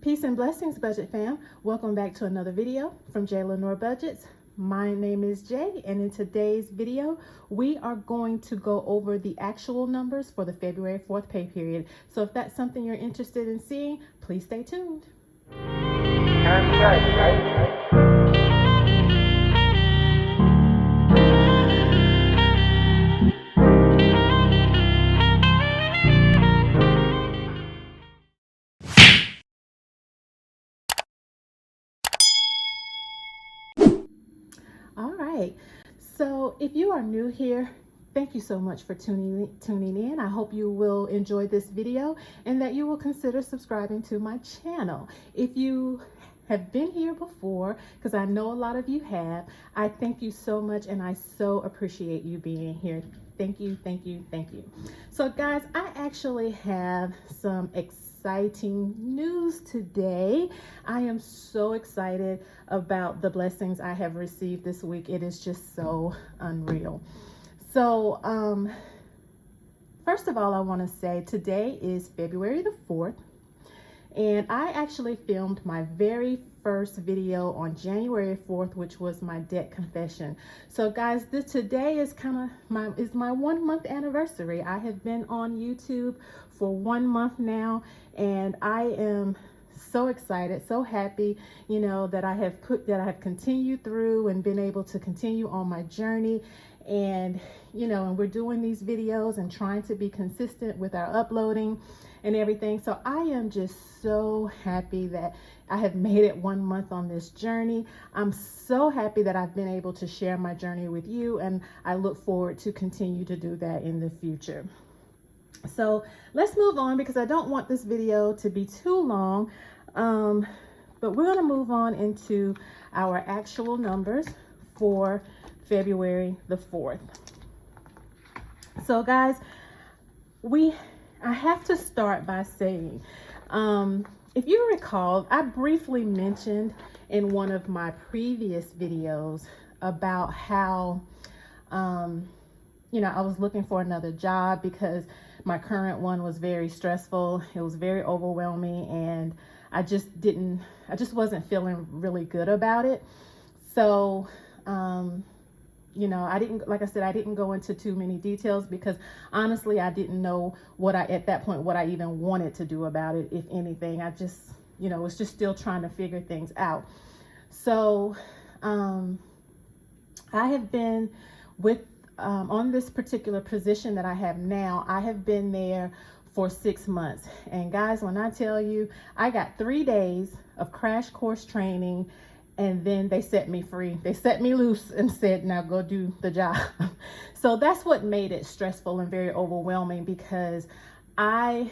Peace and blessings, budget fam. Welcome back to another video from J Lenore Budgets. My name is Jay, and in today's video, we are going to go over the actual numbers for the February 4th pay period. So if that's something you're interested in seeing, please stay tuned. All right, so if you are new here, thank you so much for tuning in. I hope you will enjoy this video and that you will consider subscribing to my channel. If you have been here before, because I know a lot of you have, I thank you so much and I so appreciate you being here. Thank you, thank you, thank you. So guys, I actually have some exciting news today. I am so excited about the blessings I have received this week. It is just so unreal. So first of all, I want to say today is February the 4th, and I actually filmed my very first video on January 4th, which was my debt confession. So guys, today is my 1 month anniversary. I have been on YouTube for 1 month now, and I am so excited, so happy, you know, that I have continued through and been able to continue on my journey. And you know, and we're doing these videos and trying to be consistent with our uploading and everything. So I am just so happy that I have made it 1 month on this journey. I'm so happy that I've been able to share my journey with you, and I look forward to continue to do that in the future. So let's move on, because I don't want this video to be too long, but we're going to move on into our actual numbers for February the 4th. So guys, I have to start by saying, if you recall, I briefly mentioned in one of my previous videos about how, you know, I was looking for another job because my current one was very stressful. It was very overwhelming, and I just wasn't feeling really good about it. So, you know, I didn't go into too many details because honestly, I didn't know at that point, what I even wanted to do about it, if anything. I just, you know, was just still trying to figure things out. So, I have been on this particular position that I have now, I have been there for 6 months. And guys, when I tell you, I got 3 days of crash course training, and then they set me free. They set me loose and said, now go do the job. So that's what made it stressful and very overwhelming, because I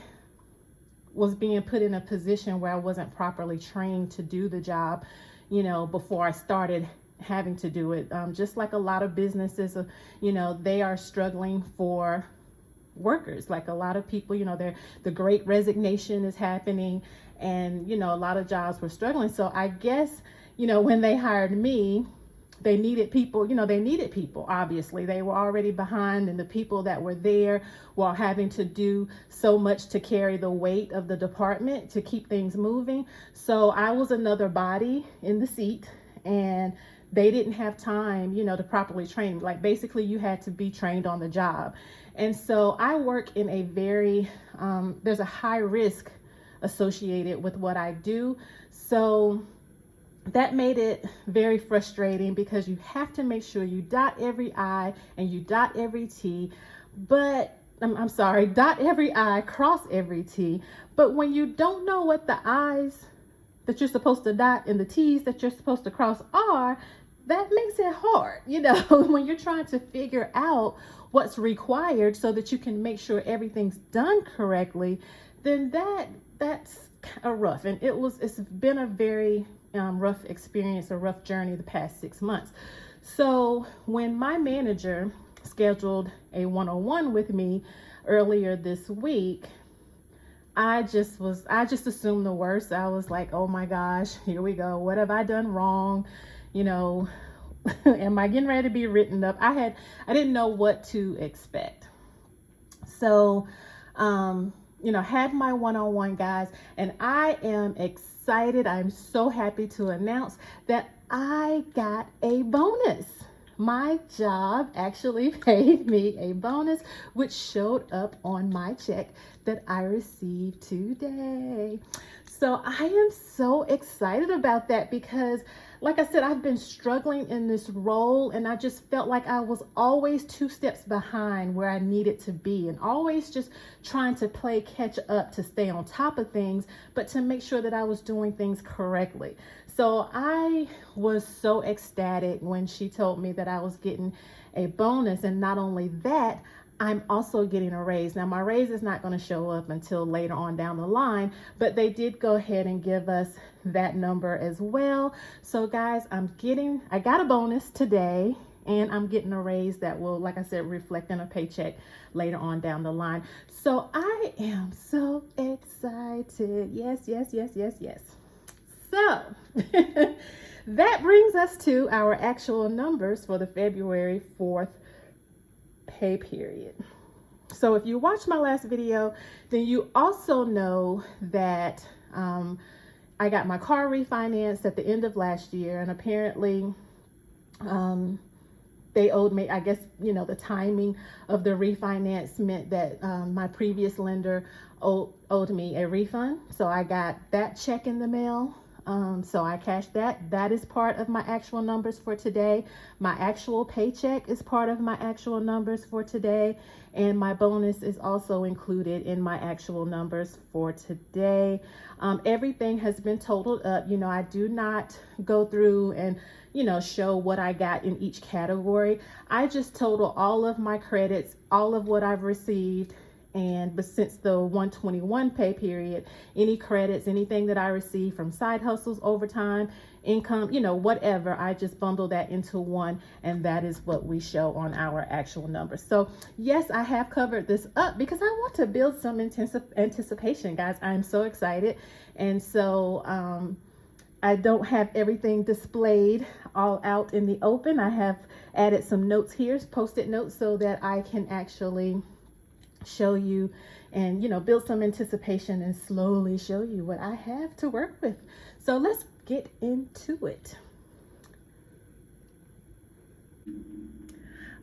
was being put in a position where I wasn't properly trained to do the job, you know, before I started having to do it. Just like a lot of businesses, you know, they are struggling for workers. Like a lot of people, you know, the great resignation is happening, and, you know, a lot of jobs were struggling. So I guess, you know, when they hired me, they needed people, you know, obviously. They were already behind, and the people that were there were having to do so much to carry the weight of the department to keep things moving. So I was another body in the seat, and they didn't have time, you know, to properly train. Like basically you had to be trained on the job. And so I work in a very, there's a high risk associated with what I do. So that made it very frustrating, because you have to make sure you dot every I and you dot every T, but I'm sorry, dot every I, cross every T. But when you don't know what the I's that you're supposed to dot and the T's that you're supposed to cross are, that makes it hard, you know, when you're trying to figure out what's required so that you can make sure everything's done correctly, then that's rough. And it's been a very rough experience, a rough journey the past 6 months. So when my manager scheduled a one-on-one with me earlier this week, I just assumed the worst. I was like, oh my gosh, here we go. What have I done wrong? You know, am I getting ready to be written up? I didn't know what to expect. So, had my one-on-one, guys, and I am excited. I'm so happy to announce that I got a bonus. My job actually paid me a bonus, which showed up on my check that I received today. So I am so excited about that because, like I said, I've been struggling in this role, and I just felt like I was always 2 steps behind where I needed to be, and always just trying to play catch up to stay on top of things, but to make sure that I was doing things correctly. So I was so ecstatic when she told me that I was getting a bonus, and not only that, I'm also getting a raise. Now, my raise is not going to show up until later on down the line, but they did go ahead and give us that number as well. So guys, I got a bonus today, and I'm getting a raise that will, like I said, reflect in a paycheck later on down the line. So I am so excited. Yes, yes, yes, yes, yes. So that brings us to our actual numbers for the February 4th pay period. So if you watched my last video, then you also know that I got my car refinanced at the end of last year, and apparently they owed me, I guess, the timing of the refinance meant that my previous lender owed me a refund. So I got that check in the mail. So I cashed that. That is part of my actual numbers for today. My actual paycheck is part of my actual numbers for today. And my bonus is also included in my actual numbers for today. Everything has been totaled up. I do not go through and, show what I got in each category. I just total all of my credits, all of what I've received. But since the 121 pay period, any credits, anything that I receive from side hustles, overtime, income, whatever, I just bundle that into one, and that is what we show on our actual numbers. So yes, I have covered this up because I want to build some anticipation, guys. I'm so excited. And so I don't have everything displayed all out in the open. I have added some notes here, post-it notes, so that I can actually show you and build some anticipation and slowly show you what I have to work with. So let's get into it.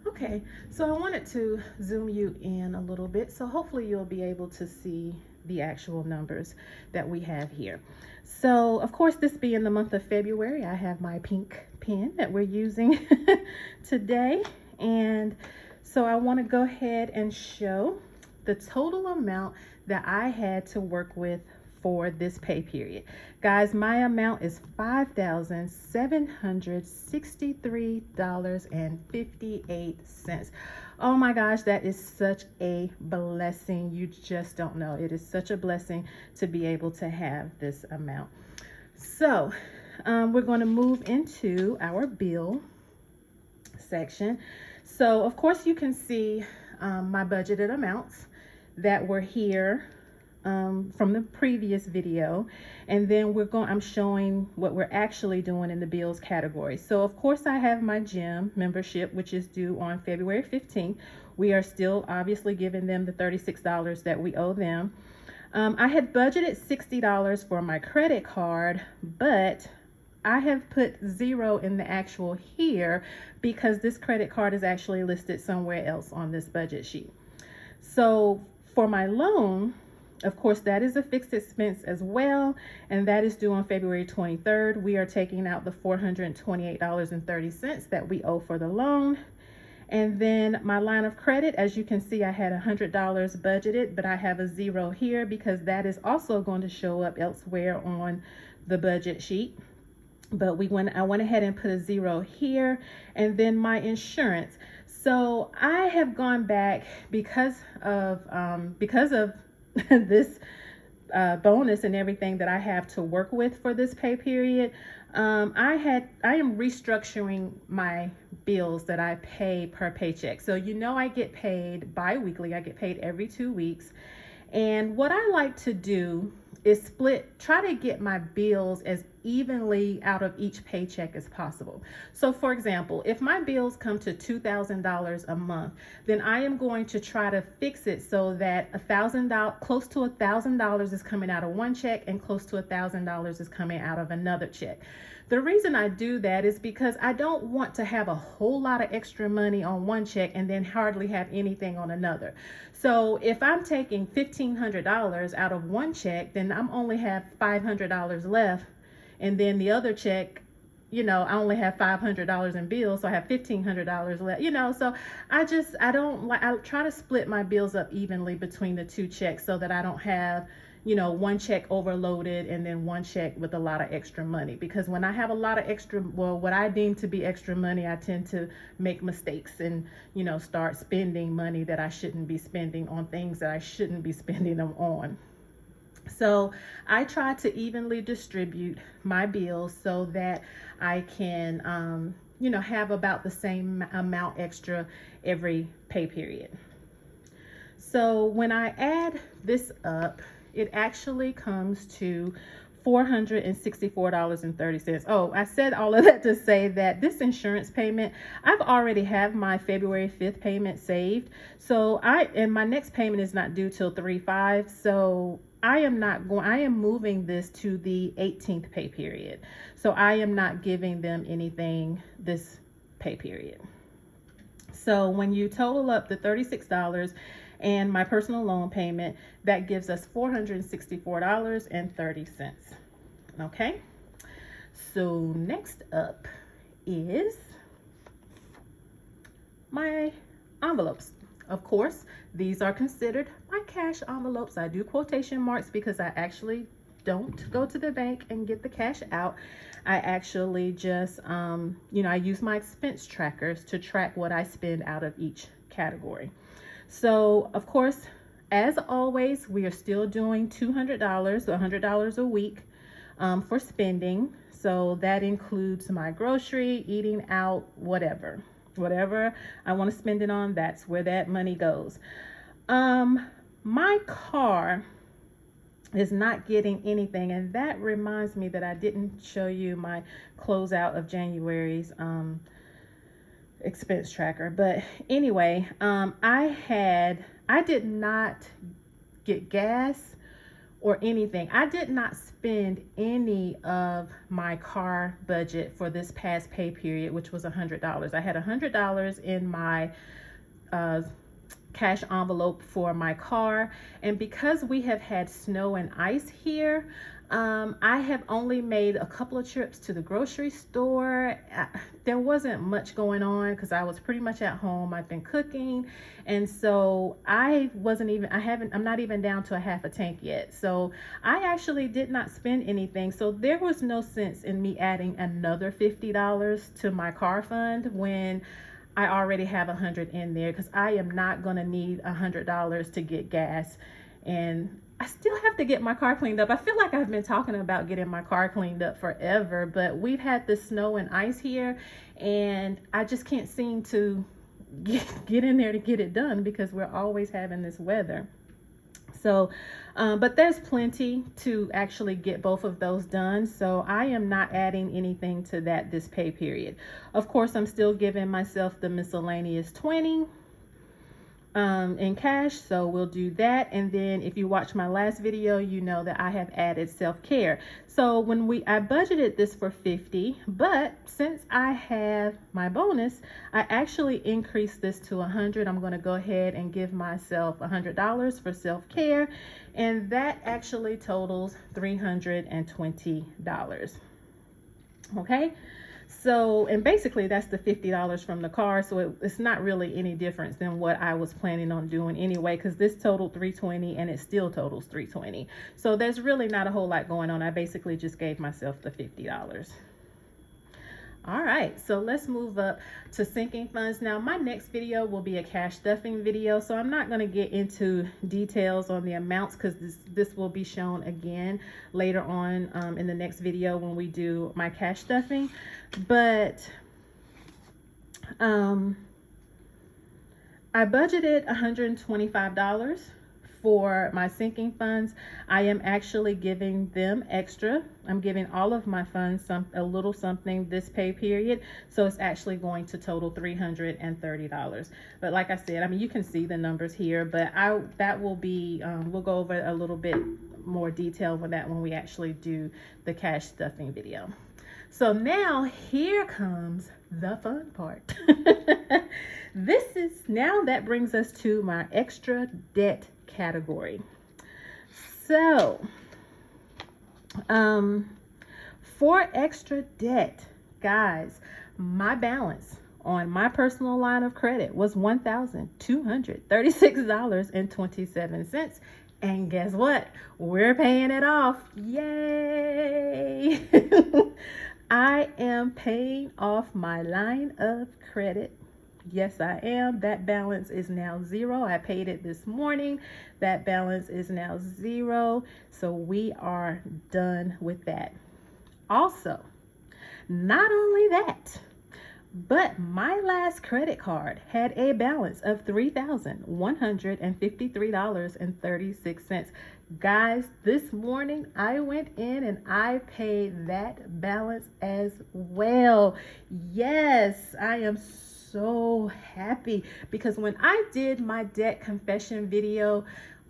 Okay, so I wanted to zoom you in a little bit, so hopefully you'll be able to see the actual numbers that we have here. So of course, this being the month of February, I have my pink pen that we're using today, and so I want to go ahead and show the total amount that I had to work with for this pay period. Guys, my amount is $5,763.58. Oh my gosh, that is such a blessing. You just don't know. It is such a blessing to be able to have this amount. So we're going to move into our bill section. So of course you can see my budgeted amounts that were here from the previous video, and then I'm showing what we're actually doing in the bills category. So of course I have my gym membership, which is due on February 15th. We are still obviously giving them the $36 that we owe them. I had budgeted $60 for my credit card, but I have put 0 in the actual here because this credit card is actually listed somewhere else on this budget sheet. So for my loan, of course, that is a fixed expense as well, and that is due on February 23rd. We are taking out the $428.30 that we owe for the loan. And then my line of credit, as you can see, I had $100 budgeted, but I have a 0 here because that is also going to show up elsewhere on the budget sheet. But I went ahead and put a 0 here. And then my insurance. So I have gone back because of this bonus and everything that I have to work with for this pay period. I am restructuring my bills that I pay per paycheck. So I get paid bi-weekly. I get paid every 2 weeks. And what I like to do is split. Try to get my bills as evenly out of each paycheck as possible. So for example, if my bills come to $2,000 a month, then I am going to try to fix it so that close to $1,000 is coming out of one check and close to $1,000 is coming out of another check. The reason I do that is because I don't want to have a whole lot of extra money on one check and then hardly have anything on another. So if I'm taking $1,500 out of one check, then I'm only have $500 left. And then the other check, you know, I only have $500 in bills, so I have $1,500 left, you know. So I try to split my bills up evenly between the two checks so that I don't have, you know, one check overloaded and then one check with a lot of extra money. Because when I have a lot of extra, well, what I deem to be extra money, I tend to make mistakes and, you know, start spending money that I shouldn't be spending on things that I shouldn't be spending them on. So I try to evenly distribute my bills so that I can, you know, have about the same amount extra every pay period. So when I add this up, it actually comes to $464.30. Oh, I said all of that to say that this insurance payment, I've already have my February 5th payment saved. So and my next payment is not due till 3/5. So I am moving this to the 18th pay period. So I am not giving them anything this pay period. So when you total up the $36 and my personal loan payment, that gives us $464.30. Okay, so next up is my envelopes. Of course, these are considered my cash envelopes. I do quotation marks because I actually don't go to the bank and get the cash out. I actually just, you know, I use my expense trackers to track what I spend out of each category. So, of course, as always, we are still doing $200, so $100 a week for spending. So that includes my grocery, eating out, whatever I want to spend it on, that's where that money goes. My car is not getting anything, and that reminds me that I didn't show you my closeout of January's expense tracker. But anyway, I did not get gas or anything. I did not spend any of my car budget for this past pay period, which was $100. I had $100 in my cash envelope for my car, and because we have had snow and ice here, I have only made a couple of trips to the grocery store. There wasn't much going on because I was pretty much at home. I've been cooking, and so I'm not even down to a half a tank yet. So I actually did not spend anything. So there was no sense in me adding another $50 to my car fund when I already have $100 in there, because I am not going to need $100 to get gas. And I still have to get my car cleaned up. I feel like I've been talking about getting my car cleaned up forever, but we've had the snow and ice here, and I just can't seem to get in there to get it done because we're always having this weather. So, but there's plenty to actually get both of those done. So I am not adding anything to that this pay period. Of course, I'm still giving myself the miscellaneous 20 in cash, so we'll do that. And then if you watch my last video, you know that I have added self-care. So I budgeted this for 50, but since I have my bonus, I actually increased this to 100. I'm going to go ahead and give myself $100 for self-care, and that actually totals $320. Okay. So, and basically that's the $50 from the car. So it's not really any difference than what I was planning on doing anyway, because this totaled $320 and it still totals $320. So there's really not a whole lot going on. I basically just gave myself the $50. All right, so let's move up to sinking funds. Now, my next video will be a cash stuffing video, so I'm not going to get into details on the amounts because this will be shown again later on in the next video when we do my cash stuffing. But I budgeted $125 for my sinking funds, I am actually giving them extra. I'm giving all of my funds a little something this pay period. So it's actually going to total $330. But like I said, I mean, you can see the numbers here, but that will be, we'll go over a little bit more detail with that when we actually do the cash stuffing video. So now here comes the fun part. Now that brings us to my extra debt category. So, for extra debt, guys, my balance on my personal line of credit was $1,236.27. And guess what? We're paying it off. Yay! I am paying off my line of credit. Yes, I am. That balance is now zero. I paid it this morning. That balance is now zero. So we are done with that. Also, not only that, but my last credit card had a balance of $3,153.36. Guys, this morning I went in and I paid that balance as well. Yes, I am so happy because when I did my debt confession video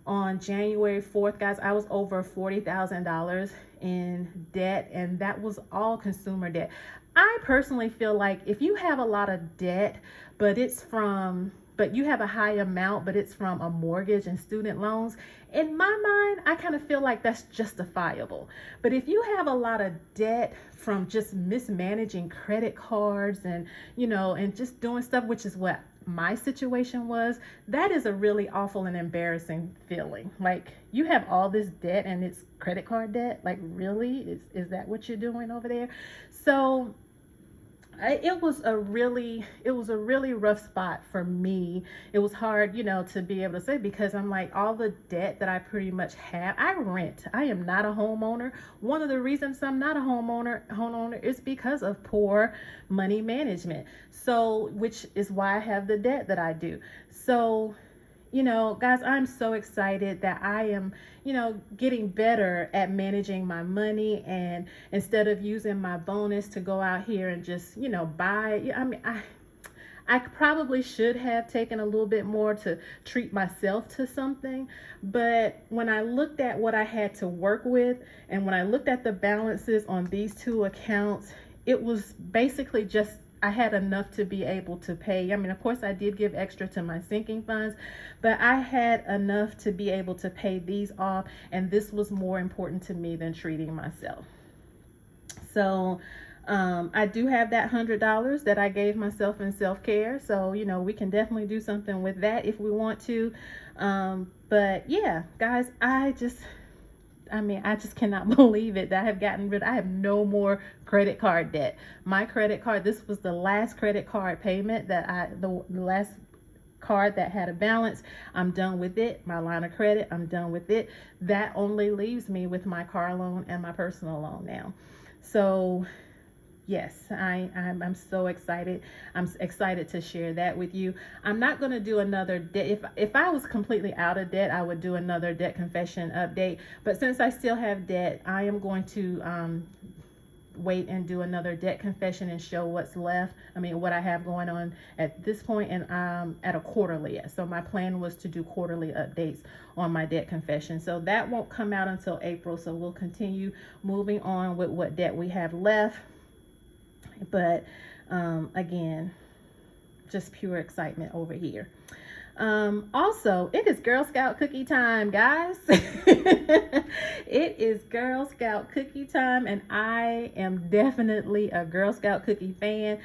on January 4th, guys, I was over $40,000 in debt, and that was all consumer debt. I personally feel like if you have a lot of debt, but you have a high amount, but it's from a mortgage and student loans, in my mind, I kind of feel like that's justifiable. But if you have a lot of debt from just mismanaging credit cards and, and just doing stuff, which is what my situation was, that is a really awful and embarrassing feeling. Like, you have all this debt and it's credit card debt. Like, really? Is that what you're doing over there? So it was a really rough spot for me. It was hard, to be able to say, because I'm like, all the debt that I pretty much have, I rent. I am not a homeowner. One of the reasons I'm not a homeowner is because of poor money management. So, which is why I have the debt that I do. So, guys, I'm so excited that I am, getting better at managing my money, and instead of using my bonus to go out here and just, buy. I mean, I probably should have taken a little bit more to treat myself to something. But when I looked at what I had to work with, and when I looked at the balances on these two accounts, it was basically just, I had enough to be able to pay. I mean, of course, I did give extra to my sinking funds, but I had enough to be able to pay these off. And this was more important to me than treating myself. So I do have that $100 that I gave myself in self-care. So, we can definitely do something with that if we want to. But yeah, guys, I just cannot believe it that I have no more credit card debt. My credit card, this was the last credit card payment the last card that had a balance. I'm done with it. My line of credit, I'm done with it. That only leaves me with my car loan and my personal loan now. So yes, I'm so excited. I'm excited to share that with you. I'm not going to do another debt. If I was completely out of debt, I would do another debt confession update. But since I still have debt, I am going to wait and do another debt confession and show what's left. I mean, what I have going on at this point, and at a quarterly. So my plan was to do quarterly updates on my debt confession. So that won't come out until April. So we'll continue moving on with what debt we have left. But again, just pure excitement over here. Also, it is Girl Scout cookie time, guys. It is Girl Scout cookie time, and I am definitely a Girl Scout cookie fan.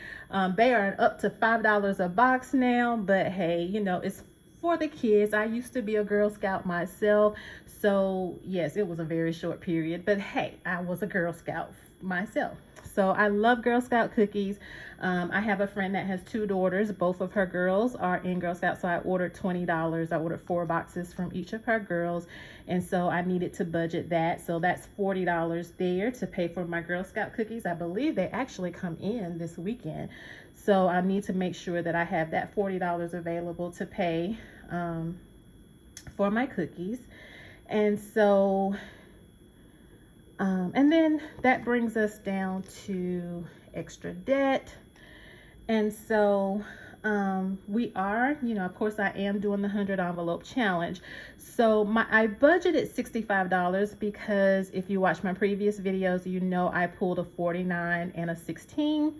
They are up to $5 a box now, but hey, it's for the kids. I used to be a Girl Scout myself, so yes, it was a very short period, but hey, I was a Girl Scout myself. So I love Girl Scout cookies. I have a friend that has 2 daughters. Both of her girls are in Girl Scouts. So I ordered $20. I ordered 4 boxes from each of her girls. And so I needed to budget that. So that's $40 there to pay for my Girl Scout cookies. I believe they actually come in this weekend. So I need to make sure that I have that $40 available to pay for my cookies. And so, and then that brings us down to extra debt. And so we are, you know, of course I am doing the 100 envelope challenge. So I budgeted $65 because if you watch my previous videos, you know I pulled a 49 and a 16,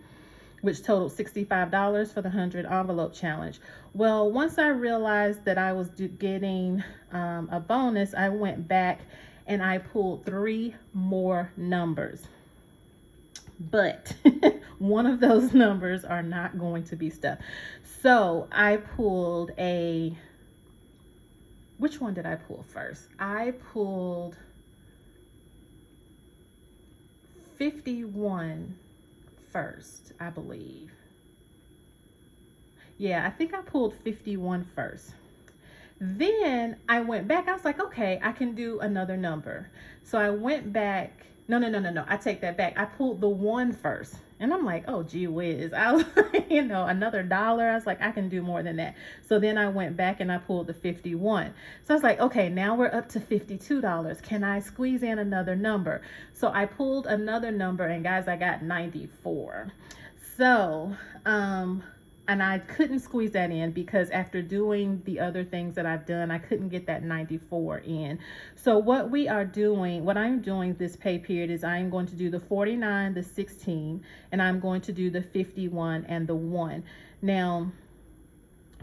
which totaled $65 for the 100 envelope challenge. Well, once I realized that I was getting a bonus, I went back and I pulled 3 more numbers. But one of those numbers are not going to be stuffed. So I pulled which one did I pull first? I pulled 51 first, I believe. Yeah, I think I pulled 51 first. Then I went back. I was like, okay, I can do another number. So I went back. No. I take that back. I pulled the 1 first. And I'm like, oh, gee whiz. I was, you know, another dollar. I was like, I can do more than that. So then I went back and I pulled the 51. So I was like, okay, now we're up to $52. Can I squeeze in another number? So I pulled another number, and guys, I got 94. So, and I couldn't squeeze that in because after doing the other things that I've done, I couldn't get that 94 in. So what I'm doing this pay period is I'm going to do the 49, the 16, and I'm going to do the 51 and the 1. Now,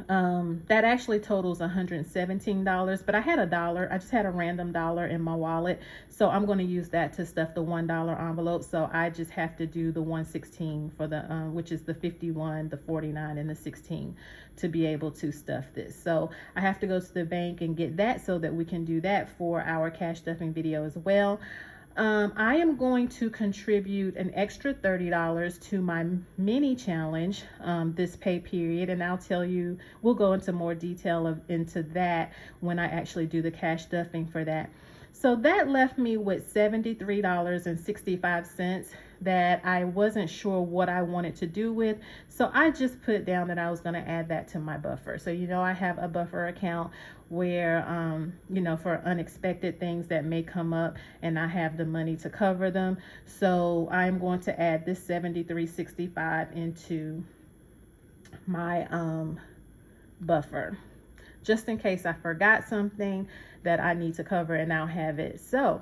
that actually totals $117, but I had $1. I just had a random dollar in my wallet. So I'm going to use that to stuff the $1 envelope. So I just have to do the 116 for the, which is the 51, the 49, and the 16 to be able to stuff this. So I have to go to the bank and get that so that we can do that for our cash stuffing video as well. I am going to contribute an extra $30 to my mini challenge this pay period, and I'll tell you, we'll go into more detail into that when I actually do the cash stuffing for that. So that left me with $73.65 that I wasn't sure what I wanted to do with. So I just put down that I was going to add that to my buffer. So, you know, I have a buffer account where, you know, for unexpected things that may come up, and I have the money to cover them. So I'm going to add this $73.65 into my buffer, just in case I forgot something that I need to cover, and I'll have it. So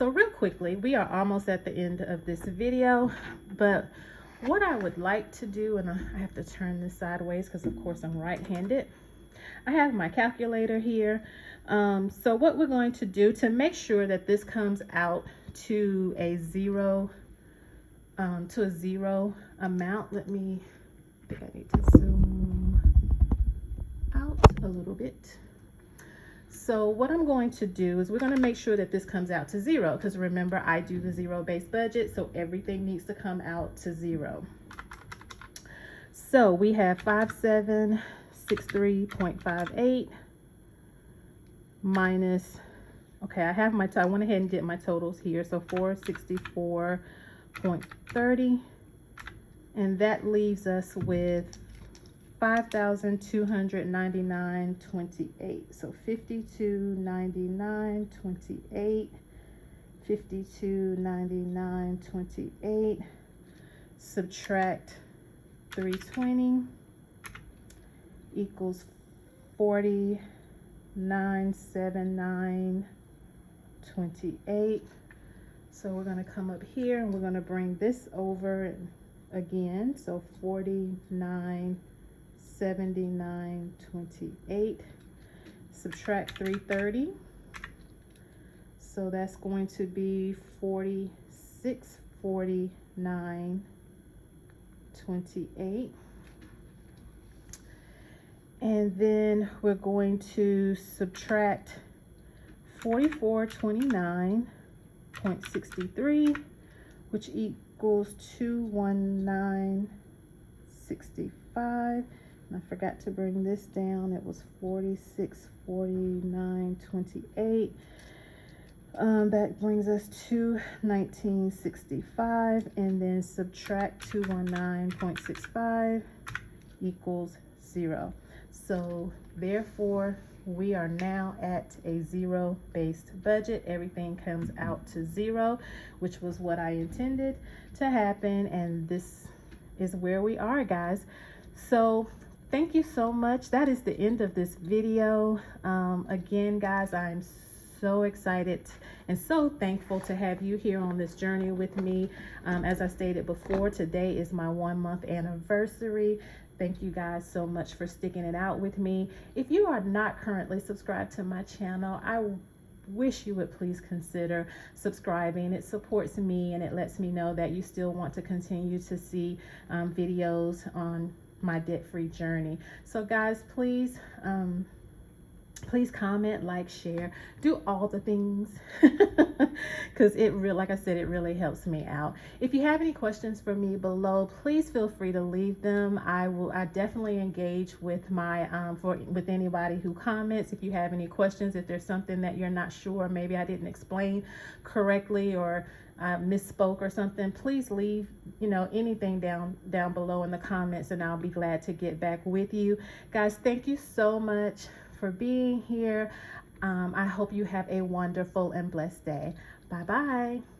real quickly, we are almost at the end of this video, but what I would like to do, and I have to turn this sideways because of course I'm right-handed. I have my calculator here. So what we're going to do to make sure that this comes out to a zero amount, I think I need to zoom out a little bit. So what I'm going to do is we're going to make sure that this comes out to 0, because remember, I do the zero-based budget, so everything needs to come out to 0. So we have 5763.58 minus, okay, I went ahead and did my totals here, so 464.30, and that leaves us with 5,299.28. So 52.99.28, 52.99.28. Subtract 320 equals 49.79.28. So we're going to come up here and we're going to bring this over again. So 49.79.28, subtract 330, so that's going to be 46.49.28, and then we're going to subtract 4429.63, which equals 219.65. I forgot to bring this down. It was 46.49.28. That brings us to 1965, and then subtract 219.65 equals 0. So therefore, we are now at a zero-based budget. Everything comes out to zero, which was what I intended to happen, and this is where we are, guys. So thank you so much. That is the end of this video. Again, guys, I'm so excited and so thankful to have you here on this journey with me. As I stated before, today is my 1-month anniversary. Thank you guys so much for sticking it out with me. If you are not currently subscribed to my channel, I wish you would please consider subscribing. It supports me and it lets me know that you still want to continue to see videos on my debt-free journey. So guys, please comment, like, share, do all the things, because like I said, it really helps me out. If you have any questions for me below, please feel free to leave them. I definitely engage with with anybody who comments. If you have any questions, if there's something that you're not sure, maybe I didn't explain correctly or misspoke or something, please leave anything down below in the comments, and I'll be glad to get back with you. Guys, thank you so much for being here. I hope you have a wonderful and blessed day. Bye bye.